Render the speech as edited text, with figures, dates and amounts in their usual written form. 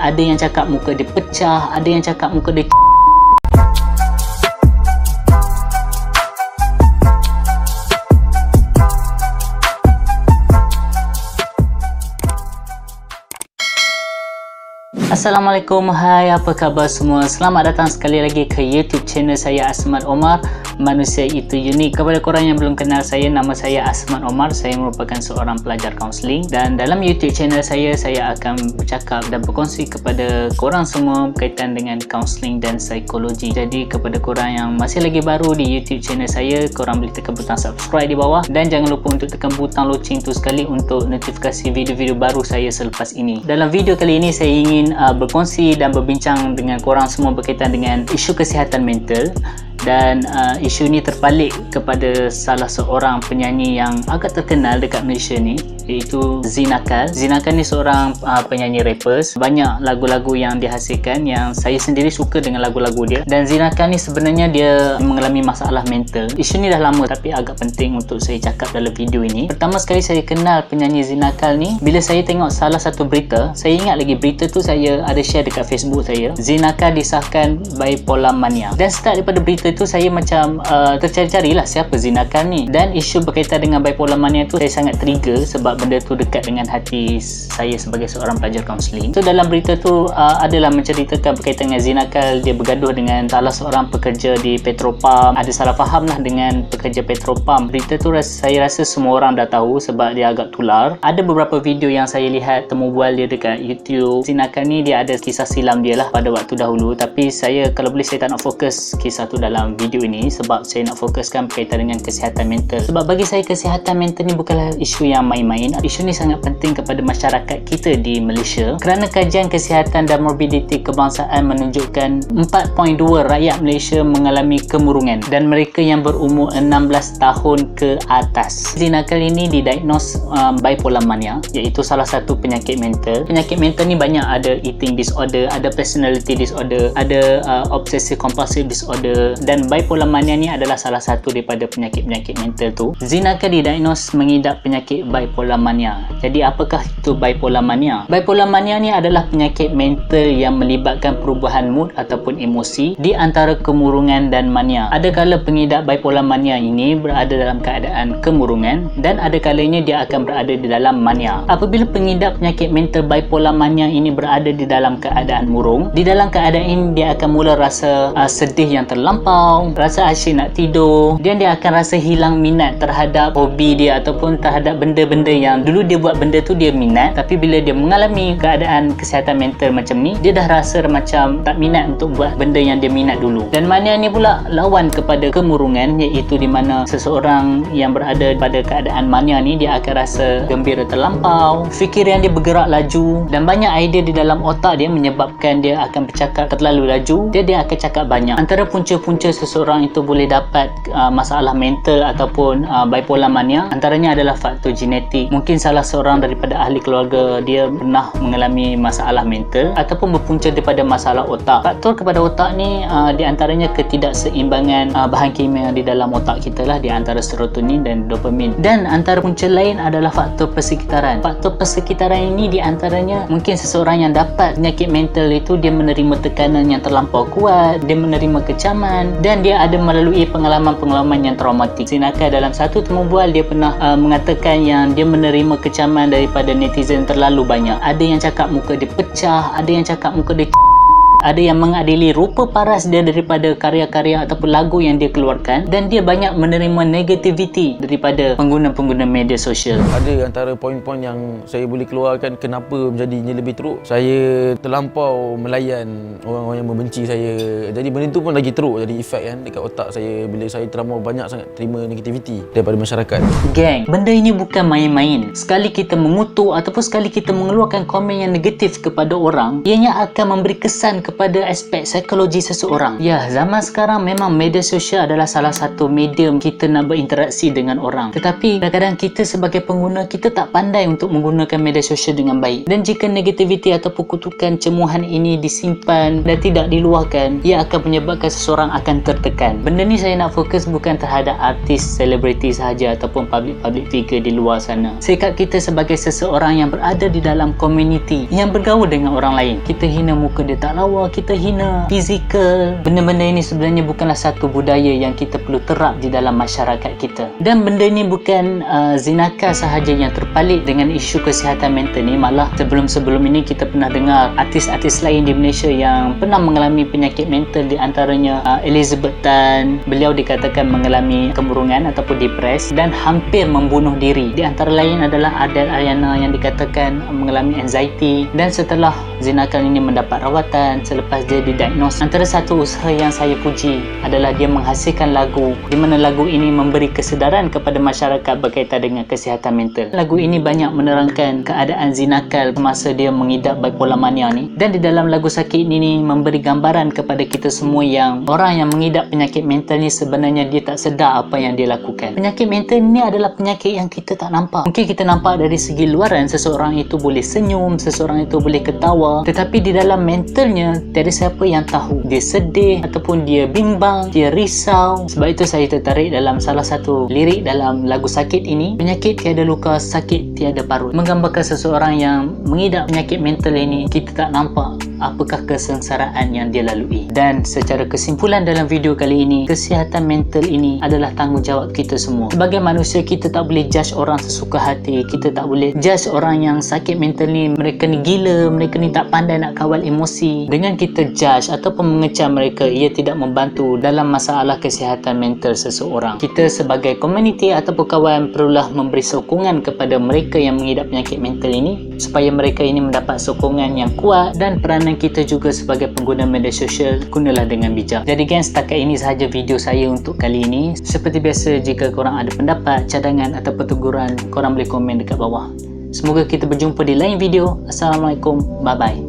Ada yang cakap muka dia pecah, ada yang cakap muka dia Assalamualaikum, hai, apa khabar semua? Selamat datang sekali lagi ke YouTube channel saya, Asmad Omar, Manusia Itu Unik. Kepada korang yang belum kenal saya, nama saya Asmad Omar. Saya merupakan seorang pelajar kaunseling, dan dalam YouTube channel saya akan bercakap dan berkongsi kepada korang semua berkaitan dengan kaunseling dan psikologi. Jadi kepada korang yang masih lagi baru di YouTube channel saya, korang boleh tekan butang subscribe di bawah, dan jangan lupa untuk tekan butang loceng tu sekali untuk notifikasi video-video baru saya selepas ini. Dalam video kali ini saya ingin berkongsi dan berbincang dengan korang semua berkaitan dengan isu kesihatan mental. Dan isu ni terpalit kepada salah seorang penyanyi yang agak terkenal dekat Malaysia ni, iaitu Zinakal. Zinakal ni seorang penyanyi rappers. Banyak lagu-lagu yang dihasilkan yang saya sendiri suka dengan lagu-lagu dia. Dan Zinakal ni sebenarnya dia mengalami masalah mental. Isu ni dah lama tapi agak penting untuk saya cakap dalam video ini. Pertama sekali saya kenal penyanyi Zinakal ni bila saya tengok salah satu berita. Saya ingat lagi berita tu saya ada share dekat Facebook saya. Zinakal disahkan bipolar mania. Dan start daripada berita tu saya macam tercari-carilah siapa Zinakal ni. Dan isu berkaitan dengan bipolar mania tu saya sangat trigger sebab benda tu dekat dengan hati saya sebagai seorang pelajar kaunseling. So dalam berita tu adalah menceritakan berkaitan dengan Zinakal. Dia bergaduh dengan salah seorang pekerja di Petropam. Ada salah faham lah dengan pekerja Petropam. Berita tu saya rasa semua orang dah tahu sebab dia agak tular. Ada beberapa video yang saya lihat temu bual dia dekat YouTube. Zinakal ni dia ada kisah silam dia lah pada waktu dahulu, tapi saya kalau boleh saya tak nak fokus kisah tu dalam video ini sebab saya nak fokuskan berkaitan dengan kesihatan mental. Sebab bagi saya kesihatan mental ni bukanlah isu yang main-main. Isu ni sangat penting kepada masyarakat kita di Malaysia kerana kajian kesihatan dan morbiditi kebangsaan menunjukkan 4.2 rakyat Malaysia mengalami kemurungan dan mereka yang berumur 16 tahun ke atas. Zinakal ini didiagnos bipolar mania, iaitu salah satu penyakit mental. Penyakit mental ni banyak, ada eating disorder, ada personality disorder, ada obsessive compulsive disorder, dan bipolar mania ni adalah salah satu daripada penyakit-penyakit mental tu. Zinakal didiagnos mengidap penyakit bipolar mania. Jadi apakah itu bipolar mania? Bipolar mania ni adalah penyakit mental yang melibatkan perubahan mood ataupun emosi di antara kemurungan dan mania. Ada kala pengidap bipolar mania ini berada dalam keadaan kemurungan dan ada kalanya dia akan berada di dalam mania. Apabila pengidap penyakit mental bipolar mania ini berada di dalam keadaan murung, di dalam keadaan ini dia akan mula rasa sedih yang terlampau, rasa asyik nak tidur, dan dia akan rasa hilang minat terhadap hobi dia ataupun terhadap benda-benda yang dulu dia buat benda tu dia minat, tapi bila dia mengalami keadaan kesihatan mental macam ni, dia dah rasa macam tak minat untuk buat benda yang dia minat dulu. Dan mania ni pula lawan kepada kemurungan, iaitu di mana seseorang yang berada pada keadaan mania ni dia akan rasa gembira terlampau, fikiran dia bergerak laju, dan banyak idea di dalam otak dia menyebabkan dia akan bercakap terlalu laju. Dia akan cakap banyak. Antara punca-punca seseorang itu boleh dapat masalah mental ataupun bipolar mania, antaranya adalah faktor genetik. Mungkin salah seorang daripada ahli keluarga dia pernah mengalami masalah mental ataupun berpunca daripada masalah otak. Faktor kepada otak ni di antaranya ketidakseimbangan bahan kimia di dalam otak kita lah, di antara serotonin dan dopamin. Dan antara punca lain adalah faktor persekitaran. Faktor persekitaran ini di antaranya mungkin seseorang yang dapat penyakit mental itu dia menerima tekanan yang terlampau kuat, dia menerima kecaman, dan dia ada melalui pengalaman-pengalaman yang traumatik. Zinakal dalam satu temu bual dia pernah mengatakan yang dia menerima kecaman daripada netizen terlalu banyak. Ada yang cakap muka dia pecah, ada yang cakap muka dia ada yang mengadili rupa paras dia daripada karya-karya ataupun lagu yang dia keluarkan, dan dia banyak menerima negativiti daripada pengguna-pengguna media sosial. Ada antara poin-poin yang saya boleh keluarkan kenapa menjadinya lebih teruk. Saya terlampau melayan orang-orang yang membenci saya. Jadi benda tu pun lagi teruk jadi efek kan dekat otak saya bila saya terlampau banyak sangat terima negativiti daripada masyarakat. Gang, benda ini bukan main-main. Sekali kita mengutuk ataupun sekali kita mengeluarkan komen yang negatif kepada orang, ianya akan memberi kesan kepada kepada aspek psikologi seseorang. Ya, zaman sekarang memang media sosial adalah salah satu medium kita nak berinteraksi dengan orang. Tetapi kadang-kadang kita sebagai pengguna, kita tak pandai untuk menggunakan media sosial dengan baik. Dan jika negativiti ataupun kutukan cemuhan ini disimpan dan tidak diluahkan, ia akan menyebabkan seseorang akan tertekan. Benda ni saya nak fokus bukan terhadap artis, selebriti sahaja ataupun public figure di luar sana. Sikap kita sebagai seseorang yang berada di dalam komuniti, yang bergaul dengan orang lain, kita hina muka dia tak lawa, kita hina fizikal. Benda-benda ini sebenarnya bukanlah satu budaya yang kita perlu terap di dalam masyarakat kita. Dan benda ni bukan zinakar sahaja yang terpalit dengan isu kesihatan mental ni. Malah sebelum-sebelum ini kita pernah dengar artis-artis lain di Malaysia yang pernah mengalami penyakit mental, di antaranya Elizabeth Tan. Beliau dikatakan mengalami kemurungan ataupun depres dan hampir membunuh diri. Di antara lain adalah Adele Ariana yang dikatakan mengalami anxiety, dan setelah Zinakan ini mendapat rawatan selepas dia didiagnos. Antara satu usaha yang saya puji adalah dia menghasilkan lagu di mana lagu ini memberi kesedaran kepada masyarakat berkaitan dengan kesihatan mental. Lagu ini banyak menerangkan keadaan Zinakal semasa dia mengidap bipolar mania ni, dan di dalam lagu Sakit ini memberi gambaran kepada kita semua yang orang yang mengidap penyakit mental ni sebenarnya dia tak sedar apa yang dia lakukan. Penyakit mental ni adalah penyakit yang kita tak nampak. Mungkin kita nampak dari segi luaran, seseorang itu boleh senyum, seseorang itu boleh ketawa, tetapi di dalam mentalnya tiada siapa yang tahu dia sedih ataupun dia bimbang, dia risau. Sebab itu saya tertarik dalam salah satu lirik dalam lagu Sakit ini, penyakit tiada luka, sakit tiada parut, menggambarkan seseorang yang mengidap penyakit mental ini kita tak nampak apakah kesengsaraan yang dia lalui. Dan secara kesimpulan dalam video kali ini, kesihatan mental ini adalah tanggungjawab kita semua. Sebagai manusia, kita tak boleh judge orang sesuka hati, kita tak boleh judge orang yang sakit mental ni, mereka ni gila, mereka ni tak pandai nak kawal emosi. Dengan kita judge ataupun mengecam mereka, ia tidak membantu dalam masalah kesihatan mental seseorang. Kita sebagai komuniti ataupun kawan perlulah memberi sokongan kepada mereka yang mengidap penyakit mental ini, supaya mereka ini mendapat sokongan yang kuat. Dan peranan kita juga sebagai pengguna media sosial, gunalah dengan bijak. Jadi guys, setakat ini sahaja video saya untuk kali ini. Seperti biasa, jika korang ada pendapat, cadangan atau teguran, korang boleh komen dekat bawah. Semoga kita berjumpa di lain video. Assalamualaikum, bye bye.